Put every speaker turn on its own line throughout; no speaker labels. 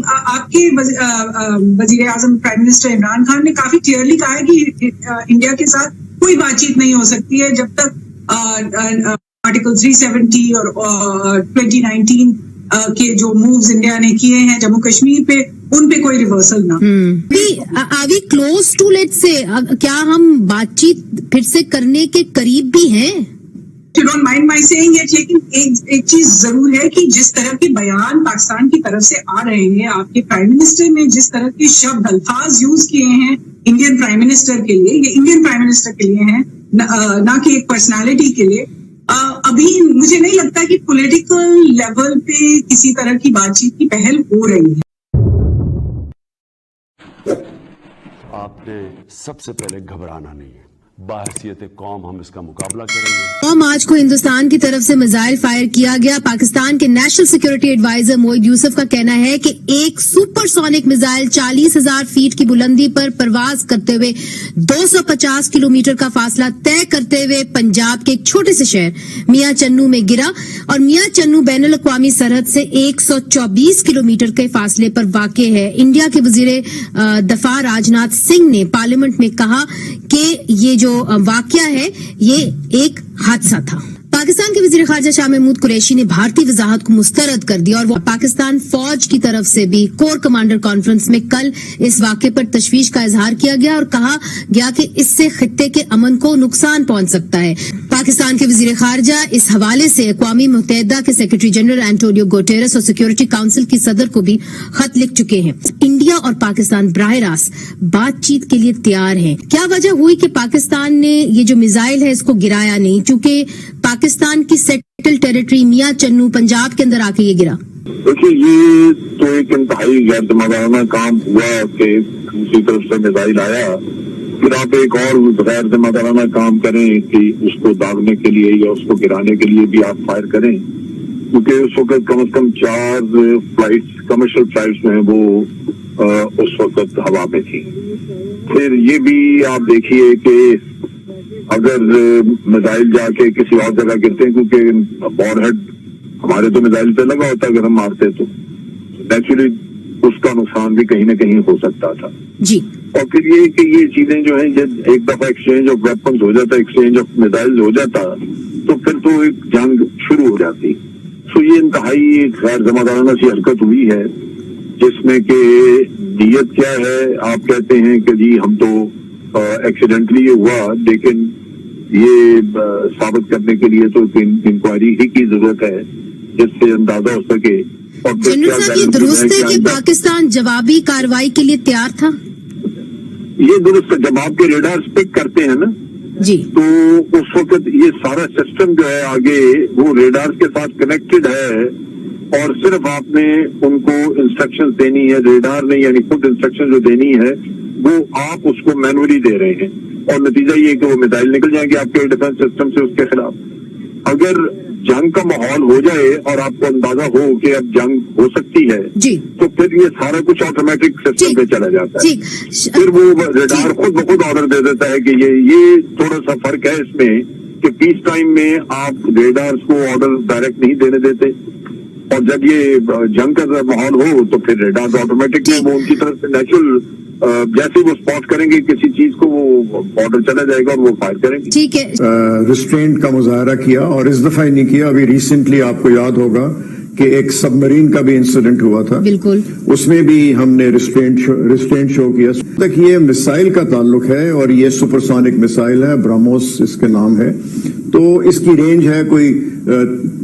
आपके वजीर आजम prime minister Imran Khan ने काफी क्लियरली कहा है कि इंडिया के साथ कोई बातचीत नहीं हो सकती है जब तक आर्टिकल 370 और 2019 के जो मूव्स इंडिया ने किए हैं जम्मू कश्मीर पे, उन पे कोई रिवर्सल ना।
Are we close to, let's say, क्या हम बातचीत फिर से करने के करीब भी हैं?
You don't mind my saying it, लेकिन एक चीज जरूर है कि जिस तरह के बयान पाकिस्तान की तरफ से आ रहे हैं, आपके प्राइम मिनिस्टर ने जिस तरह के शब्द अल्फाज यूज किए हैं इंडियन प्राइम मिनिस्टर के लिए, ये इंडियन प्राइम मिनिस्टर के लिए हैं, ना कि एक पर्सनालिटी के लिए, अभी मुझे नहीं लगता कि पॉलिटिकल लेवल पे किसी तरह की बातचीत की पहल हो रही है।
आपने सबसे पहले घबराना नहीं है, बाहसियत कौम हम इसका मुकाबला करेंगे।
और आज को हिंदुस्तान की तरफ से मिसाइल फायर किया गया। पाकिस्तान के नेशनल सिक्योरिटी एडवाइजर मोहित यूसुफ का कहना है कि एक सुपरसोनिक मिसाइल 40,000 फीट की बुलंदी पर परवाज करते हुए 250 किलोमीटर का फासला तय करते हुए पंजाब के एक छोटे से शहर मियां चन्नू में गिरा, और मियां चन्नू बैनुल अक़वामी सरहद से 124 किलोमीटर के फासले पर वाक़े है। इंडिया के वजीर दफा राजनाथ सिंह ने पार्लियामेंट में कहा कि ये जो वाकया है ये एक हादसा था। पाकिस्तान के वजीर खारजा शाह महमूद कुरैशी ने भारतीय वजाहत को मुस्तरद कर दिया, और वो पाकिस्तान फौज की तरफ से भी कोर कमांडर कॉन्फ्रेंस में कल इस वाकये पर तशवीश का इजहार किया गया और कहा गया कि इससे खित्ते के अमन को नुकसान पहुंच सकता है। पाकिस्तान के वजीर खारजा इस हवाले से अक़वामी मुत्तहिदा के सेक्रेटरी जनरल एंटोनियो गुटेरेस और सिक्योरिटी काउंसिल की सदर को भी खत लिख चुके हैं। इंडिया और पाकिस्तान बराह रास्त बातचीत के लिए तैयार है। क्या वजह हुई कि पाकिस्तान ने ये जो मिसाइल है इसको गिराया नहीं? चूंकि पाकिस्तान की सेटल टेरिटरी मियां चन्नू पंजाब के अंदर आके ये गिरा।
देखिए, ये तो एक इंतहाई गैर जिम्मेदाराना काम हुआ कि दूसरी तरफ से मिसाइल आया, फिर आप एक और गैर जिम्मेदाराना काम करें कि उसको दागने के लिए या उसको गिराने के लिए भी आप फायर करें, क्योंकि उस वक्त कम से कम 4 फ्लाइट्स, कमर्शियल फ्लाइट्स जो हैं वो उस वक्त हवा में थी। फिर ये भी आप देखिए कि अगर मिसाइल जाके किसी और जगह गिरते हैं, क्योंकि वॉरहेड हमारे तो मिसाइल पे लगा होता है, अगर हम मारते तो नेचुरली उसका नुकसान भी कहीं ना कहीं हो सकता था
जी।
और फिर ये कि ये चीजें जो हैं, जब एक दफा एक्सचेंज ऑफ वेपन्स हो जाता, एक्सचेंज ऑफ मिसाइल हो जाता, तो फिर तो एक जंग शुरू हो जाती। सो ये इंतहाई गैर जिम्मेदाराना सी हरकत हुई है, जिसमें कि नीयत क्या है, आप कहते हैं कि जी हम तो एक्सीडेंटली ये हुआ, लेकिन ये साबित करने के लिए तो इंक्वायरी ही की जरूरत है जिससे अंदाजा हो सके। और
जनरल साहब, ये दुरुस्त है कि पाकिस्तान जवाबी कार्रवाई के लिए तैयार था?
ये दुरुस्त है, जब आपके रेडार पिक करते हैं ना
जी,
तो उस वक्त ये सारा सिस्टम जो है आगे वो रेडार के साथ कनेक्टेड है, और सिर्फ आपने उनको इंस्ट्रक्शंस देनी है, रेडार ने यानी खुद इंस्ट्रक्शन जो देनी है वो आप उसको मैनुअली दे रहे हैं, और नतीजा ये कि वो मिसाइल निकल जाएंगे आपके डिफेंस सिस्टम से उसके खिलाफ। अगर जंग का माहौल हो जाए और आपको अंदाजा हो कि अब जंग हो सकती है जी, तो फिर ये सारा कुछ ऑटोमेटिक सिस्टम पे चला जाता है। फिर वो रेडार खुद ब खुद ऑर्डर दे देता है कि ये थोड़ा सा फर्क है इसमें कि पीस टाइम में आप रेडार्स को ऑर्डर डायरेक्ट नहीं देने देते, और जब ये जंग का माहौल हो तो फिर रेडार ऑटोमेटिक में वो उनकी तरफ से नेचुरल जैसे वो स्पॉट करेंगे किसी चीज को वो ऑर्डर चला जाएगा और वो फायर करेंगे। ठीक है।
रिस्ट्रेंट का मुजाहरा किया, और इस दफा ही नहीं किया। अभी रिसेंटली आपको याद होगा कि एक सबमरीन का भी इंसिडेंट हुआ था, बिल्कुल, उसमें भी हमने रिस्ट्रेंट शो किया। तक ये मिसाइल का ताल्लुक है, और ये सुपरसोनिक मिसाइल है, ब्रह्मोस इसके नाम है, तो इसकी रेंज है कोई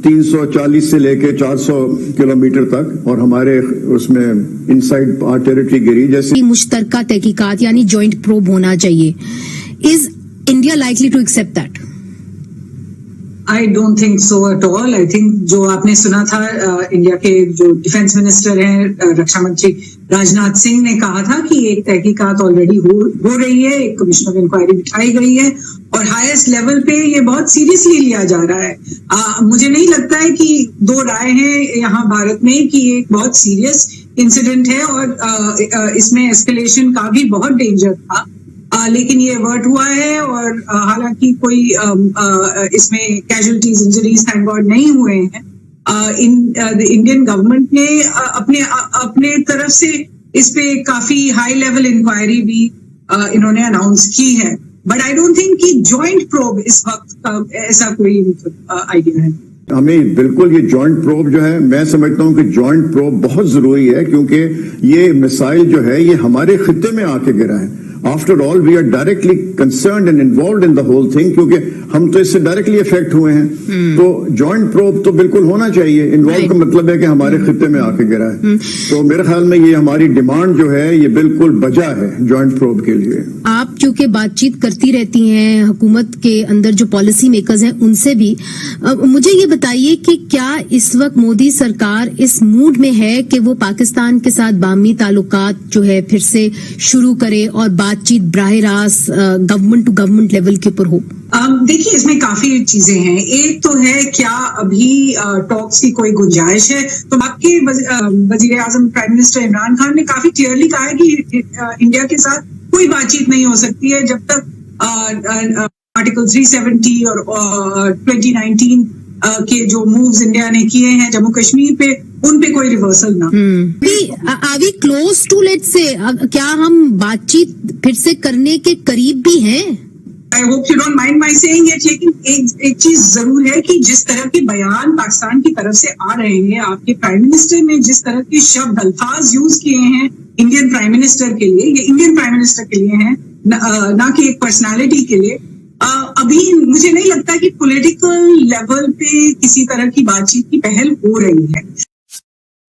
340 से लेके 400 किलोमीटर तक, और हमारे उसमें इनसाइड आर टेरिटरी गिरी। जैसे
मुश्तरका तहकीकात यानी जॉइंट प्रोब होना चाहिए। Is India likely to accept that?
I don't think so at all. I think जो आपने सुना था, इंडिया के जो डिफेंस मिनिस्टर हैं, रक्षा मंत्री राजनाथ सिंह ने कहा था कि एक तहकीकात ऑलरेडी हो रही है, एक कमीशन ऑफ इंक्वायरी बिठाई गई है, और हाईएस्ट लेवल पे ये बहुत सीरियसली लिया जा रहा है। मुझे नहीं लगता है कि दो राय हैं यहाँ भारत में कि ये एक बहुत सीरियस इंसिडेंट है, और इसमें एस्केलेशन का भी बहुत डेंजर था, लेकिन ये अवर्ट हुआ है, और हालांकि कोई इसमें कैजुअलिटीज, इंजरीज थैंक गॉड नहीं हुए हैं, इंडियन गवर्नमेंट ने अपने तरफ से इस पे काफी हाई लेवल इंक्वायरी भी इन्होंने अनाउंस की है, बट आई डोंट थिंक कि जॉइंट प्रोब इस वक्त ऐसा कोई आइडिया है।
हमें बिल्कुल ये जॉइंट प्रोब जो है, मैं समझता हूं कि जॉइंट प्रोब बहुत जरूरी है, क्योंकि ये मिसाइल जो है ये हमारे खित्ते में आके गिरा है। After all we are directly concerned and involved in the whole thing, क्योंकि हम तो इससे डायरेक्टली इफेक्ट हुए हैं। तो जॉइंट प्रोब तो बिल्कुल होना चाहिए। इन्वॉल्व का मतलब है कि हमारे खित्ते में आके गिरा है। तो मेरे ख्याल में ये हमारी डिमांड जो है ये बिल्कुल बजा है जॉइंट प्रोब के लिए।
आप चूंकि बातचीत करती रहती हैं हुकूमत के अंदर जो पॉलिसी मेकर्स हैं उनसे भी, मुझे ये बताइए कि क्या इस वक्त मोदी सरकार इस मूड में है कि वो पाकिस्तान के साथ बाहमी ताल्लुकात जो है फिर से शुरू करे और बातचीत बराह रास्त गवर्नमेंट टू गवर्नमेंट लेवल के ऊपर हो?
देखिए, इसमें काफी चीजें हैं। एक तो है क्या अभी टॉक्स की कोई गुंजाइश है? तो आपके वजीर आजम प्राइम मिनिस्टर इमरान खान ने काफी क्लियरली कहा है कि इंडिया के साथ कोई बातचीत नहीं हो सकती है जब तक आर्टिकल 370 और 2019 के जो मूव्स इंडिया ने किए हैं जम्मू कश्मीर पे, उन पे कोई रिवर्सल ना।
Are we close to, let's say, क्या हम बातचीत फिर से करने के करीब भी हैं?
I hope you don't mind my saying it, लेकिन एक चीज जरूर है कि जिस तरह के बयान पाकिस्तान की तरफ से आ रहे हैं, आपके प्राइम मिनिस्टर ने जिस तरह के शब्द अल्फाज यूज किए हैं इंडियन प्राइम मिनिस्टर के लिए, ये इंडियन प्राइम मिनिस्टर के लिए हैं, ना कि एक पर्सनालिटी के लिए। अभी मुझे नहीं लगता कि पॉलिटिकल लेवल पे किसी तरह की बातचीत की पहल हो रही है।